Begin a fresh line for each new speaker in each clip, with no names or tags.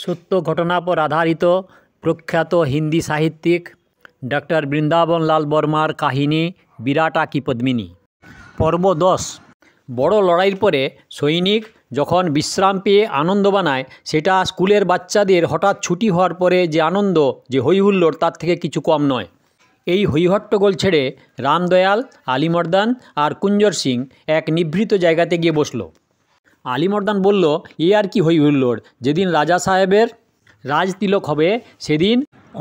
সত্য ঘটনার পর আধারিত প্রখ্যাত হিন্দি সাহিত্যিক ডক্টর বৃন্দাবন লাল বর্মার কাহিনী বিরাটা কি পদ্মিনী। পর্ব 10। বড় লড়াইয়ের পরে সৈনিক যখন বিশ্রাম পেয়ে আনন্দ বানায়, সেটা স্কুলের বাচ্চাদের হঠাৎ ছুটি হওয়ার পরে যে আনন্দ, যে হইহুল্লোড়, তার থেকে কিছু কম নয়। এই হইহট্টগোল ছেড়ে রামদয়াল, আলীমর্দান আর কুঞ্জর সিং এক নিভৃত জায়গাতে গিয়ে বসল। আলীমর্দান বলল, এ আর কি হইহুল্লোড়, যেদিন রাজা সাহেবের রাজতিলক হবে সেদিন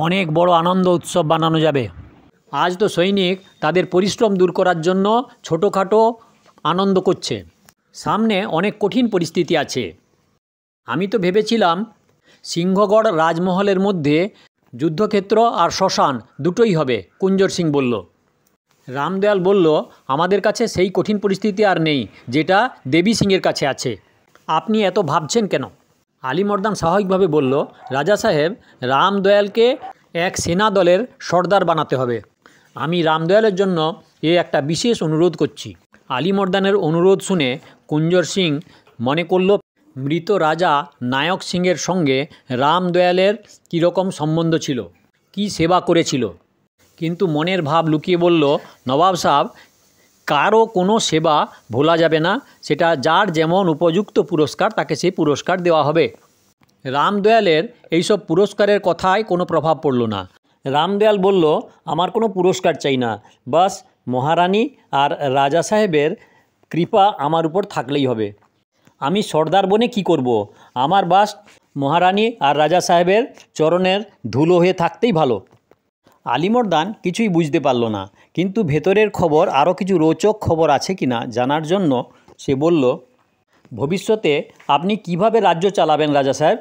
অনেক বড় আনন্দ উৎসব বানানো যাবে। আজ তো সৈনিক তাদের পরিশ্রম দূর করার জন্য ছোটোখাটো আনন্দ করছে, সামনে অনেক কঠিন পরিস্থিতি আছে। আমি তো ভেবেছিলাম সিংহগড় রাজমহলের মধ্যে যুদ্ধক্ষেত্র আর শ্মশান দুটোই হবে। কুঞ্জর সিং বলল। রামদয়াল বলল, আমাদের কাছে সেই কঠিন পরিস্থিতি আর নেই যেটা দেবী সিংয়ের কাছে আছে। আপনি এত ভাবছেন কেন? আলীমর্দান স্বাভাবিকভাবে বলল, রাজা সাহেব, রামদয়ালকে এক সেনা দলের সর্দার বানাতে হবে। আমি রামদয়ালের জন্য একটা বিশেষ অনুরোধ করছি। আলীমর্দানের অনুরোধ শুনে কুঞ্জর সিং মনে করল মৃত রাজা নায়ক সিংয়ের সঙ্গে রামদয়ালের কীরকম সম্বন্ধ ছিল, কি সেবা করেছিল। কিন্তু মনের ভাব লুকিয়ে বলল, নবাব সাহেব, কারও কোনো সেবা ভোলা যাবে না। সেটা যার যেমন উপযুক্ত পুরস্কার, তাকে সেই পুরস্কার দেওয়া হবে। রামদয়ালের এইসব পুরস্কারের কথায় কোনো প্রভাব পড়ল না। রামদয়াল বলল, আমার কোনো পুরস্কার চাই না, বাস মহারানী আর রাজা সাহেবের কৃপা আমার উপর থাকলেই হবে। আমি সর্দার বনে কি করব? আমার বাস মহারানী আর রাজা সাহেবের চরণের ধুলো হয়ে থাকতেই ভালো। আলীমর্দান কিছুই বুঝতে পারল না, কিন্তু ভেতরের খবর, আরও কিছু রোচক খবর আছে কি না জানার জন্য সে বলল, ভবিষ্যতে আপনি কিভাবে রাজ্য চালাবেন রাজা সাহেব?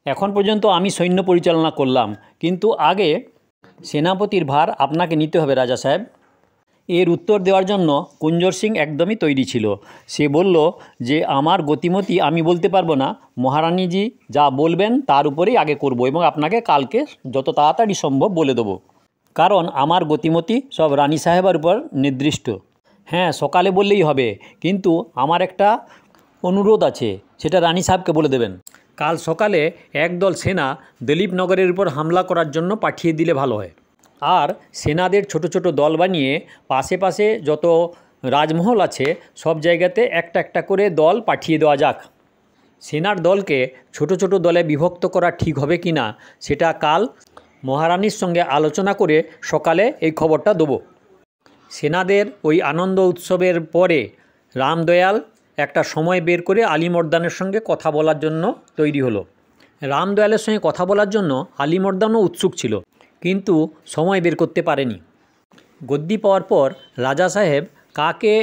এখন পর্যন্ত আমি সৈন্য পরিচালনা করলাম, কিন্তু আগে সেনাপতির ভার আপনাকে নিতে হবে রাজা সাহেব। এর উত্তর দেওয়ার জন্য কুঞ্জর সিং একদমই তৈরি ছিল। সে বলল যে, আমার গতিমতি আমি বলতে পারবো না, মহারানীজি যা বলবেন তার উপরেই আগে করব, এবং আপনাকে কালকে যত তাড়াতাড়ি সম্ভব বলে দেবো, কারণ আমার গতিমতি সব রানী সাহেবের উপর নির্দিষ্ট। হ্যাঁ, সকালে বললেই হবে, কিন্তু আমার একটা অনুরোধ আছে, সেটা রানী সাহেবকে বলে দেবেন। কাল সকালে একদল সেনা দিলীপনগরের উপর হামলা করার জন্য পাঠিয়ে দিলে ভালো হয়। আর সেনাদের ছোট ছোট দল বানিয়ে পাশে পাশে যত রাজমহল আছে সব জায়গাতে একটা একটা করে দল পাঠিয়ে দেওয়া যাক। সেনার দলকে ছোট ছোট দলে বিভক্ত করা ঠিক হবে কি না সেটা কাল মহারানীর সঙ্গে আলোচনা করে সকালে এই খবরটা দেবো। সেনাদের ওই আনন্দ উৎসবের পরে রামদয়াল একটা সময় বের করে আলীমর্দানের সঙ্গে কথা বলার জন্য তৈরি হলো। রামদয়ালের সঙ্গে কথা বলার জন্য আলীমর্দানও উৎসুক ছিল, কিন্তু সময় বের করতে পারেনি। গদ্দি পাওয়ার পর রাজা সাহেব কাকে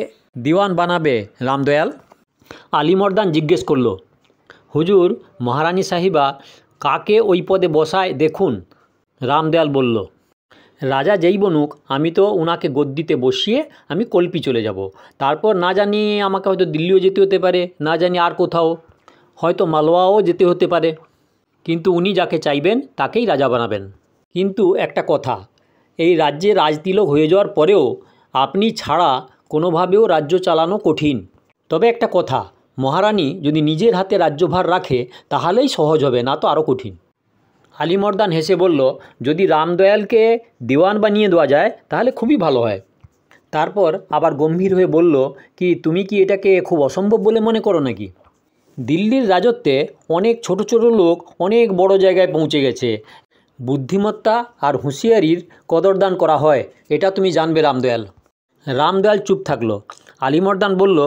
দিওয়ান বানাবে রামদয়াল? আলীমর্দান জিজ্ঞেস করল। হুজুর, মহারানী সাহিবা কাকে ওই পদে বসায় দেখুন, রামদয়াল বলল। রাজা যেই বনুক, আমি তো ওনাকে গদ্দিতে বসিয়ে আমি কল্পি চলে যাব। তারপর না জানি আমাকে হয়তো দিল্লিও যেতে হতে পারে, না জানি আর কোথাও, হয়তো মালওয়াও যেতে হতে পারে, কিন্তু উনি যাকে চাইবেন তাকেই রাজা বানাবেন। কিন্তু একটা কথা, এই রাজ্যে রাজতিলক হয়ে যাওয়ার পরেও আপনি ছাড়া কোনোভাবেও রাজ্য চালানো কঠিন। তবে একটা কথা, মহারানী যদি নিজের হাতে রাজ্যভার রাখে তাহলেই সহজ হবে, না তো আরও কঠিন। আলীমর্দান হেসে বলল, যদি রামদয়ালকে দিওয়ান বানিয়ে দেওয়া যায় তাহলে খুবই ভালো হয়। তারপর আবার গম্ভীর হয়ে বলল, কি তুমি কি এটাকে খুব অসম্ভব বলে মনে করো নাকি? দিল্লির রাজত্বে অনেক ছোট ছোট লোক অনেক বড় জায়গায় পৌঁছে গেছে। বুদ্ধিমত্তা আর হুঁশিয়ারির কদরদান করা হয়, এটা তুমি জানবে রামদয়াল। রামদয়াল চুপ থাকলো। আলীমর্দান বলল,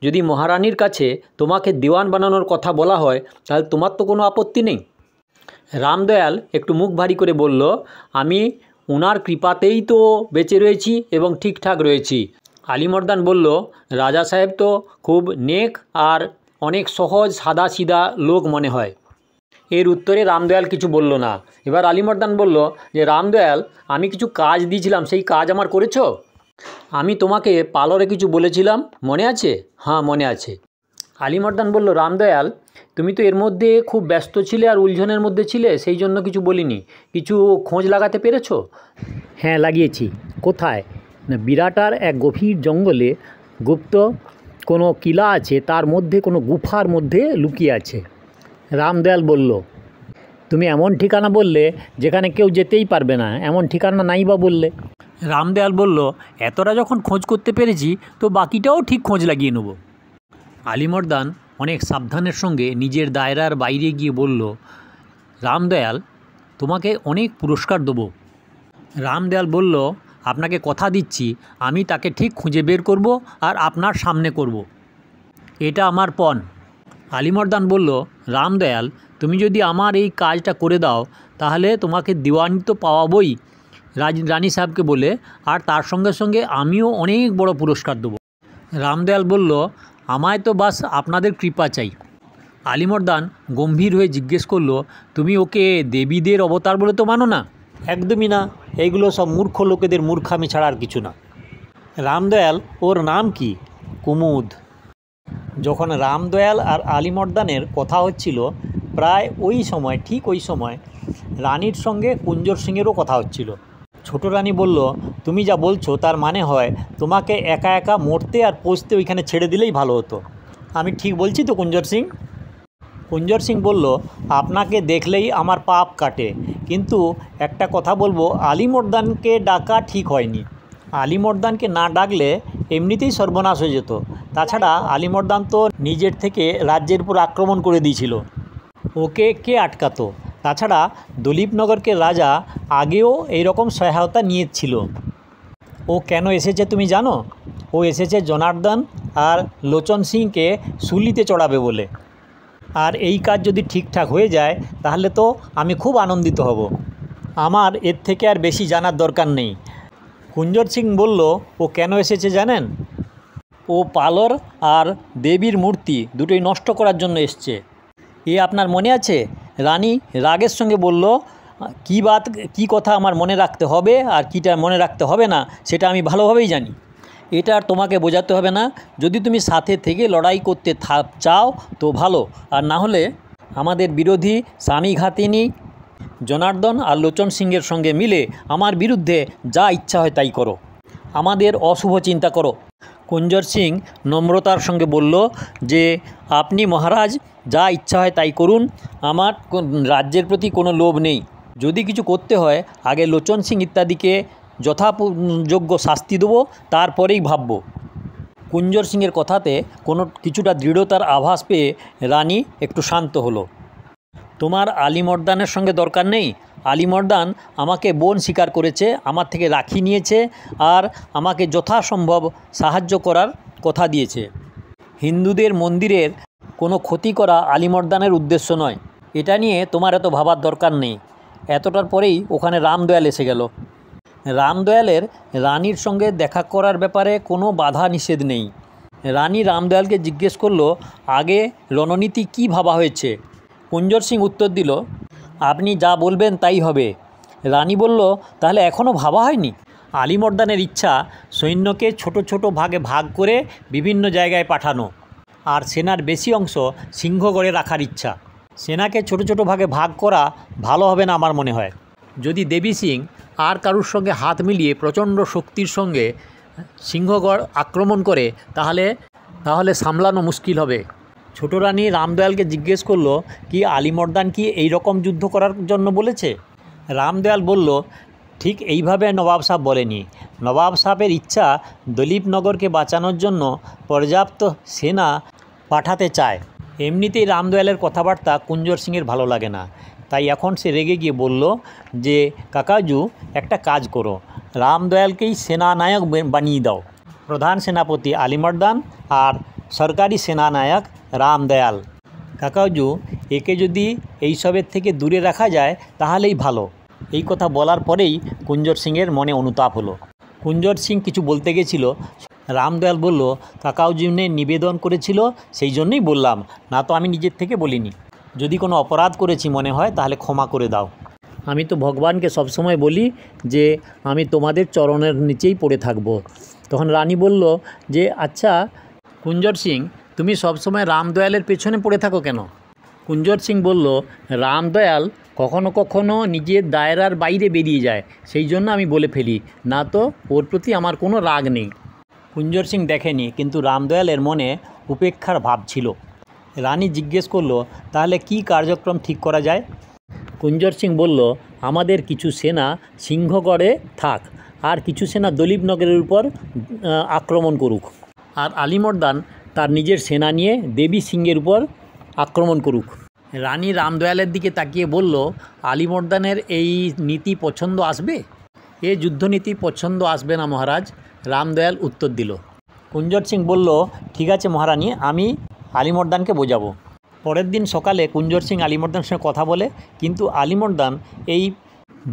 যদি মহারানীর কাছে তোমাকে দিওয়ান বানানোর কথা বলা হয় তাহলে তোমার তো কোনো আপত্তি নেই? রামদয়াল একটু মুখ ভারী করে বলল, আমি ওনার কৃপাতেই তো বেঁচে রয়েছি এবং ঠিকঠাক রয়েছি। আলীমর্দান বলল, রাজা সাহেব তো খুব নেক আর অনেক সহজ সাদা সিধা লোক মনে হয়। এর উত্তরে রামদয়াল কিছু বলল না। এবার আলীমর্দান বলল, যে রামদয়াল, আমি কিছু কাজ দিয়েছিলাম, সেই কাজ আমার করেছো? আমি তোমাকে পালরে কিছু বলেছিলাম, মনে আছে? হ্যাঁ, মনে আছে। আলীমর্দান বলল, রামদয়াল, তুমি তো এর মধ্যে খুব ব্যস্ত ছিলে আর উলঝনের মধ্যে ছিলে, সেই জন্য কিছু বলিনি। কিছু খোঁজ লাগাতে পেরেছো? হ্যাঁ, লাগিয়েছি। কোথায়? না, বিরাটার এক গভীর জঙ্গলে গুপ্ত কোনো কিলা আছে, তার মধ্যে কোনো গুফার মধ্যে লুকিয়ে আছে। রামদয়াল বলল, তুমি এমন ঠিকানা বললে যেখানে কেউ যেতেই পারবে না, এমন ঠিকানা নাই বা বললে। রামদয়াল বলল, এতটা যখন খোঁজ করতে পেরেছি তো বাকিটাও ঠিক খোঁজ লাগিয়ে নেব। আলীমর্দান অনেক সাবধানের সঙ্গে নিজের দায়রার বাইরে গিয়ে বলল, রামদয়াল, তোমাকে অনেক পুরস্কার দেবো। রামদয়াল বলল, আপনাকে কথা দিচ্ছি আমি তাকে ঠিক খুঁজে বের করব আর আপনার সামনে করব, এটা আমার পণ। আলীমর্দান বলল, রামদয়াল, তুমি যদি আমার এই কাজটা করে দাও তাহলে তোমাকে দিওয়ানি তো পাওয়াবই রানী সাহেবকে বলে, আর তার সঙ্গে সঙ্গে আমিও অনেক বড় পুরস্কার দেবো। রামদয়াল বলল, আমায় তো বাস আপনাদের কৃপা চাই। আলীমর্দান গম্ভীর হয়ে জিজ্ঞেস করলো, তুমি ওকে দেবীদের অবতার বলে তো মানো না? একদমই না, এইগুলো সব মূর্খ লোকেদের মূর্খামি ছাড়া আর কিছু না। রামদয়াল, ওর নাম কি? কুমুদ। যখন রামদয়াল আর আলীমর্দানের কথা হচ্ছিল, প্রায় ওই সময়, ঠিক ওই সময় রানীর সঙ্গে কুঞ্জর সিংয়েরও কথা হচ্ছিল। ছোট রানী বলল, তুমি যা বলছো তার মানে হয় তোমাকে একা একা মরতে আর পচতে ওইখানে ছেড়ে দিলেই ভালো হতো। আমি ঠিক বলছি তো কুঞ্জর সিং? কুঞ্জর সিং বলল, আপনাকে দেখলেই আমার পাপ কাটে, কিন্তু একটা কথা বলবো, আলীমর্দানকে ডাকা ঠিক হয়নি। আলীমর্দানকে না ডাকলে এমনিতেই সর্বনাশ হয়ে যেত। তাছাড়া আলীমর্দান তো নিজের থেকে রাজ্যের উপর আক্রমণ করে দিয়েছিল, ওকে কে আটকাতো? তাছাড়া দলীপনগরকে রাজা আগেও এইরকম সহায়তা নিয়েছিল। ও কেন এসেছে তুমি জানো? ও এসেছে জনার্দন আর লোচন সিংকে শুলিতে চড়াবে বলে। আর এই কাজ যদি ঠিকঠাক হয়ে যায় তাহলে তো আমি খুব আনন্দিত হব। আমার এর থেকে আর বেশি জানার দরকার নেই। কুঞ্জর সিং বলল, ও কেন এসেছে জানেন? ও পালর আর দেবীর মূর্তি দুটোই নষ্ট করার জন্য এসছে। এ আপনার মনে আছে? রানী রাগের সঙ্গে বলল, কী কথা আমার মনে রাখতে হবে আর কীটা মনে রাখতে হবে না সেটা আমি ভালোভাবেই জানি। এটা আর তোমাকে বোঝাতে হবে না। যদি তুমি সাথে থেকে লড়াই করতে চাও তো ভালো, আর না হলে আমাদের বিরোধী স্বামী ঘাতিনী জনার্দন আর লোচন সিংয়ের সঙ্গে মিলে আমার বিরুদ্ধে যা ইচ্ছা হয় তাই করো, আমাদের অশুভ চিন্তা করো। কুঞ্জর সিং নম্রতার সঙ্গে বলল যে, আপনি মহারাজ যা ইচ্ছা হয় তাই করুন, আমার রাজ্যের প্রতি কোনো লোভ নেই। যদি কিছু করতে হয় আগে লোচন সিং ইত্যাদিকে যথাযোগ্য শাস্তি দেবো, তারপরেই ভাবব। কুঞ্জর সিংয়ের কথাতে কিছুটা দৃঢ়তার আভাস পেয়ে রানী একটু শান্ত হলো। তোমার আলীমর্দানের সঙ্গে দরকার নেই। আলীমর্দান আমাকে বোন স্বীকার করেছে, আমার থেকে রাখি নিয়েছে আর আমাকে যথাসম্ভব সাহায্য করার কথা দিয়েছে। হিন্দুদের মন্দিরের কোনো ক্ষতি করা আলীমর্দানের উদ্দেশ্য নয়। এটা নিয়ে তোমার এত ভাবার দরকার নেই। এতটার পরেই ওখানে রামদয়াল এসে গেল। রামদয়ালের রানীর সঙ্গে দেখা করার ব্যাপারে কোনো বাধা নিষেধ নেই। রানী রামদয়ালকে জিজ্ঞেস করলো, আগে রণনীতি কী ভাবা হয়েছে? কুঞ্জর সিং উত্তর দিল, আপনি যা বলবেন তাই হবে। রানী বলল, তাহলে এখনও ভাবা হয়নি? আলীমর্দানের ইচ্ছা সৈন্যকে ছোট ছোট ভাগে ভাগ করে বিভিন্ন জায়গায় পাঠানো, আর সেনার বেশি অংশ সিংহগড়ে রাখার ইচ্ছা। সেনাকে ছোট ছোট ভাগে ভাগ করা ভালো হবে না আমার মনে হয়। যদি দেবী সিং আর কারুর সঙ্গে হাত মিলিয়ে প্রচণ্ড শক্তির সঙ্গে সিংহগড় আক্রমণ করে তাহলে সামলানো মুশকিল হবে। ছোট রানী রামদয়ালকে জিজ্ঞেস করলো, কি আলীমর্দান কি এই রকম যুদ্ধ করার জন্য বলেছে? রামদয়াল বলল, ঠিক এইভাবে নবাব সাহেব বলেনি। নবাব সাহেবের ইচ্ছা দলীপনগরকে বাঁচানোর জন্য পর্যাপ্ত সেনা পাঠাতে চায়। এমনিতেই রামদয়ালের কথাবার্তা কুঞ্জর সিংয়ের ভালো লাগে না, তাই এখন সে রেগে গিয়ে বলল যে, কাকাজু একটা কাজ করো, রামদয়ালকেই সেনানায়ক বানিয়ে দাও। প্রধান সেনাপতি আলীমর্দান আর সরকারি সেনানায়ক রামদয়াল। কাকাজু, একে যদি এইসবের থেকে দূরে রাখা যায় তাহলেই ভালো। এই কথা বলার পরেই কুঞ্জর সিংয়ের মনে অনুতাপ হলো। কুঞ্জর সিং কিছু বলতে গেছিল, রামদয়াল বলল, কাকাউজিনে নিবেদন করেছিল সেই জন্যই বললাম, না তো আমি নিজের থেকে বলিনি। যদি কোনো অপরাধ করেছি মনে হয় তাহলে ক্ষমা করে দাও। আমি তো ভগবানকে সবসময় বলি যে আমি তোমাদের চরণের নিচেই পড়ে থাকব। তখন রানী বলল যে, আচ্ছা কুঞ্জর সিং, তুমি সবসময় রামদয়ালের পেছনে পড়ে থাকো কেন? কুঞ্জর সিং বলল, রামদয়াল কখনো কখনো নিজের দায়রার বাইরে বেরিয়ে যায়, সেই জন্য আমি বলে ফেলি, না তো ওর প্রতি আমার কোনো রাগ নেই। কুঞ্জর সিং দেখেনি, কিন্তু রামদয়ালের মনে উপেক্ষার ভাব ছিল। রানী জিজ্ঞেস করলো, তাহলে কি কার্যক্রম ঠিক করা যায়? কুঞ্জর সিং বলল, আমাদের কিছু সেনা সিংহগড়ে থাক, আর কিছু সেনা দলীপনগরের উপর আক্রমণ করুক, আর আলীবর্দন তার নিজের সেনা নিয়ে দেবী সিংয়ের উপর আক্রমণ করুক। রানী রামদয়ালের দিকে তাকিয়ে বলল, আলীবর্দনের এই নীতি পছন্দ আসবে? এ যুদ্ধনীতি পছন্দ আসবে না মহারাজ, রামদয়াল উত্তর দিল। কুঞ্জর সিং বলল, ঠিক আছে মহারানী, আমি আলীবর্দনকে বোঝাবো। পরের দিন সকালে কুঞ্জর সিং আলীবর্দনের সঙ্গে কথা বলে, কিন্তু আলীবর্দন এই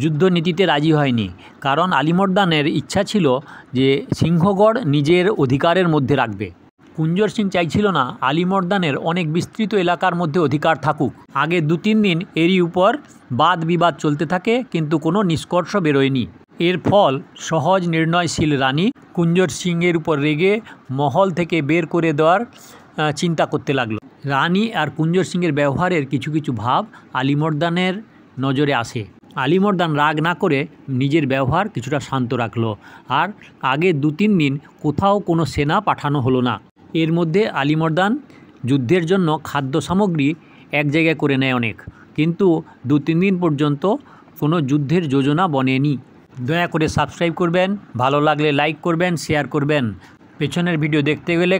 যুদ্ধনীতিতে রাজি হয়নি, কারণ আলীবর্দনের ইচ্ছা ছিল যে সিংহগড় নিজের অধিকারের মধ্যে রাখবে। কুঞ্জর সিং চাইছিল না আলীবর্দনের অনেক বিস্তৃত এলাকার মধ্যে অধিকার থাকুক। আগে 2-3 দিন এরই উপর বাদ বিবাদ চলতে থাকে, কিন্তু কোনো নিষ্কর্ষ বেরোয়নি। এর ফল সহজ নির্ণয়শীল রানী কুঞ্জর সিংয়ের উপর রেগে মহল থেকে বের করে দেওয়ার চিন্তা করতে লাগলো। রানী আর কুঞ্জর সিংয়ের ব্যবহারের কিছু কিছু ভাব আলীবর্দনের নজরে আসে। আলীবর্দন রাগ না করে নিজের ব্যবহার কিছুটা শান্ত রাখলো, আর আগে 2-3 দিন কোথাও কোনো সেনা পাঠানো হলো না। এর মধ্যে আলীবর্দন যুদ্ধের জন্য খাদ্য সামগ্রী এক জায়গায় করে নেয় অনেক, কিন্তু 2-3 দিন পর্যন্ত কোনো যুদ্ধের যোজনা বনেনি। দয়া করে সাবস্ক্রাইব করবেন, ভালো লাগলে লাইক করবেন, শেয়ার করবেন। পেছনের ভিডিও দেখতে গেলে